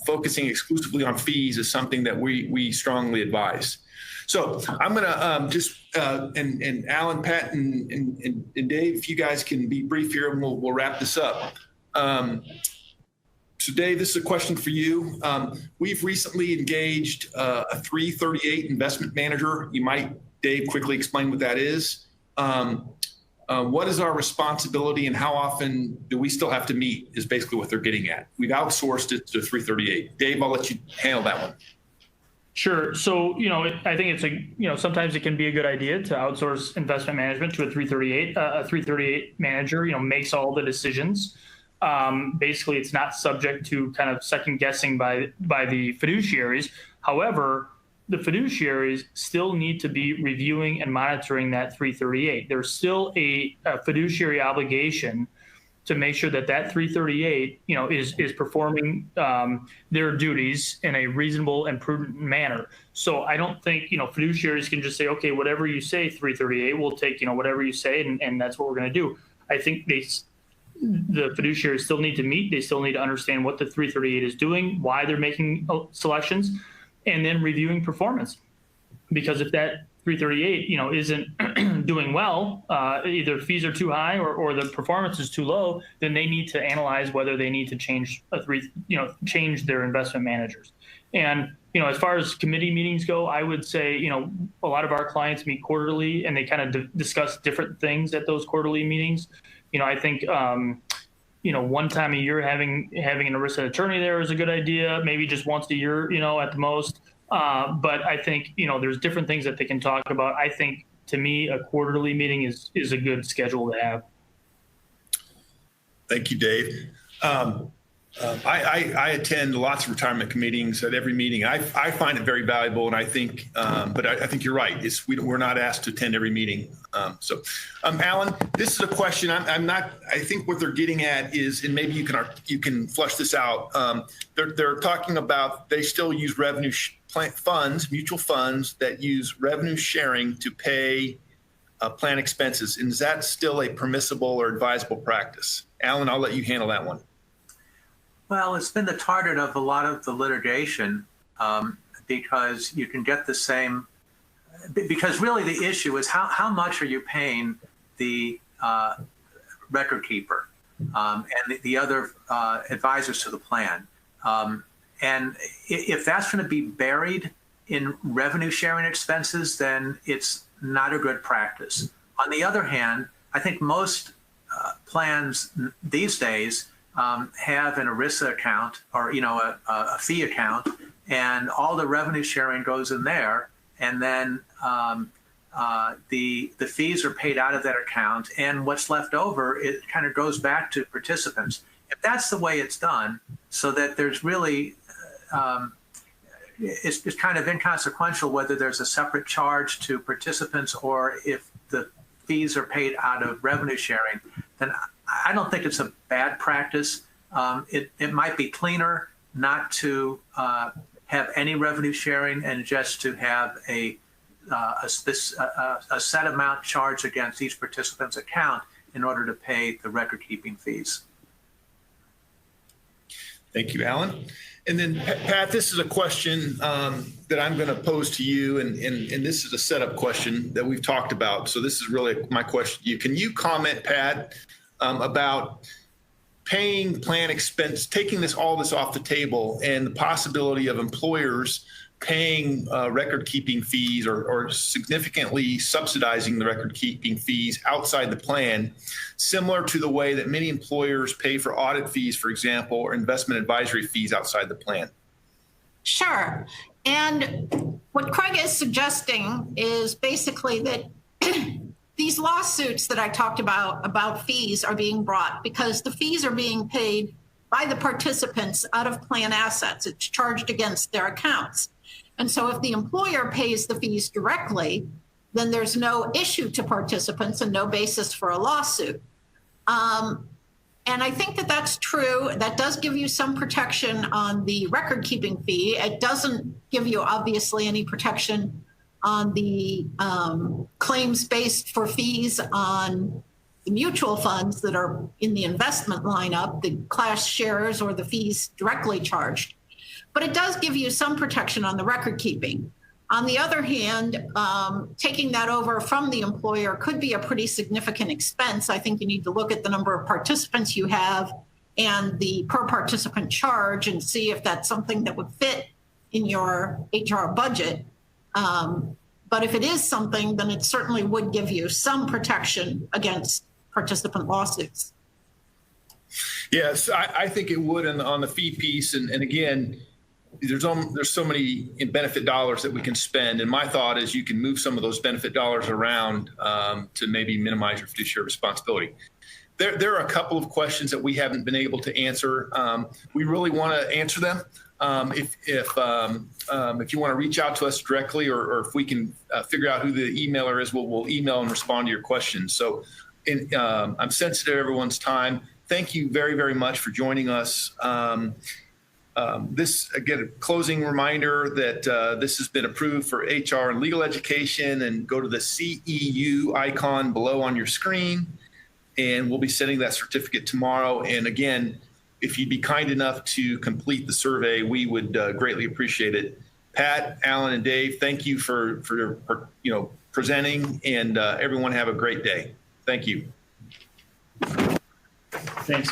focusing exclusively on fees is something that we strongly advise. So I'm going to and Alan, Pat, and Dave, if you guys can be brief here, and we'll wrap this up. So Dave, this is a question for you. We've recently engaged a 338 investment manager. You might, Dave, quickly explain what that is. What is our responsibility and how often do we still have to meet is basically what they're getting at. We've outsourced it to 338. Dave, I'll let you handle that one.
Sure. So, I think it's sometimes it can be a good idea to outsource investment management to a 338. A 338 manager, makes all the decisions. Basically, it's not subject to kind of second guessing by the fiduciaries. However, the fiduciaries still need to be reviewing and monitoring that 338. There's still a fiduciary obligation to make sure that 338, is performing their duties in a reasonable and prudent manner. So I don't think, fiduciaries can just say, okay, whatever you say, 338, we'll take, whatever you say, and that's what we're going to do. I think the fiduciaries still need to meet. They still need to understand what the 338 is doing, why they're making selections, and then reviewing performance. Because if that 338, isn't doing well, either fees are too high or the performance is too low, then they need to analyze whether they need to change their investment managers. And, as far as committee meetings go, I would say, a lot of our clients meet quarterly and they kind of discuss different things at those quarterly meetings. I think, one time a year having an ERISA attorney there is a good idea, maybe just once a year, at the most. But I think, there's different things that they can talk about. I think, to me, a quarterly meeting is a good schedule to have.
Thank you, Dave. I attend lots of retirement meetings. At every meeting, I find it very valuable, and I think, but I think you're right. We're not asked to attend every meeting. Alan, this is a question. I'm not. I think what they're getting at is, and maybe you can flush this out. They're talking about they still use revenue funds, mutual funds that use revenue sharing to pay plan expenses. And is that still a permissible or advisable practice? Alan, I'll let you handle that one.
Well, it's been the target of a lot of the litigation because you can get the same, because really the issue is how much are you paying the record keeper and the other advisors to the plan. And if that's going to be buried in revenue sharing expenses, then it's not a good practice. On the other hand, I think most plans these days have an ERISA account or, a fee account, and all the revenue sharing goes in there. And then the fees are paid out of that account, and what's left over, it kind of goes back to participants. If that's the way it's done, so that there's really, it's kind of inconsequential whether there's a separate charge to participants or if the fees are paid out of revenue sharing, then I don't think it's a bad practice. It might be cleaner not to have any revenue sharing and just to have a set amount charged against each participant's account in order to pay the record keeping fees.
Thank you, Alan. And then Pat, this is a question that I'm going to pose to you, and this is a setup question that we've talked about. So this is really my question to you. Can you comment, Pat, about paying plan expense, taking all this off the table, and the possibility of employers paying record keeping fees or significantly subsidizing the record keeping fees outside the plan, similar to the way that many employers pay for audit fees, for example, or investment advisory fees outside the plan?
Sure. And what Craig is suggesting is basically that these lawsuits that I talked about fees are being brought because the fees are being paid by the participants out of plan assets. It's charged against their accounts. And so if the employer pays the fees directly, then there's no issue to participants and no basis for a lawsuit. And I think that that's true. That does give you some protection on the record keeping fee. It doesn't give you obviously any protection on the claims based for fees on the mutual funds that are in the investment lineup, the class shares or the fees directly charged. But it does give you some protection on the record keeping. On the other hand, taking that over from the employer could be a pretty significant expense. I think you need to look at the number of participants you have and the per participant charge and see if that's something that would fit in your HR budget. But if it is something, then it certainly would give you some protection against participant lawsuits.
Yes, I think it would on the fee piece. And again, there's so many benefit dollars that we can spend. And my thought is you can move some of those benefit dollars around to maybe minimize your fiduciary responsibility. There are a couple of questions that we haven't been able to answer. We really want to answer them. If you want to reach out to us directly, or if we can figure out who the emailer is, we'll email and respond to your questions. So I'm sensitive to everyone's time. Thank you very, very much for joining us. This, again, a closing reminder that this has been approved for HR and legal education, and go to the CEU icon below on your screen, and we'll be sending that certificate tomorrow. And again, if you'd be kind enough to complete the survey, we would greatly appreciate it. Pat, Alan, and Dave, thank you for presenting, and everyone have a great day. Thank you.
Thanks.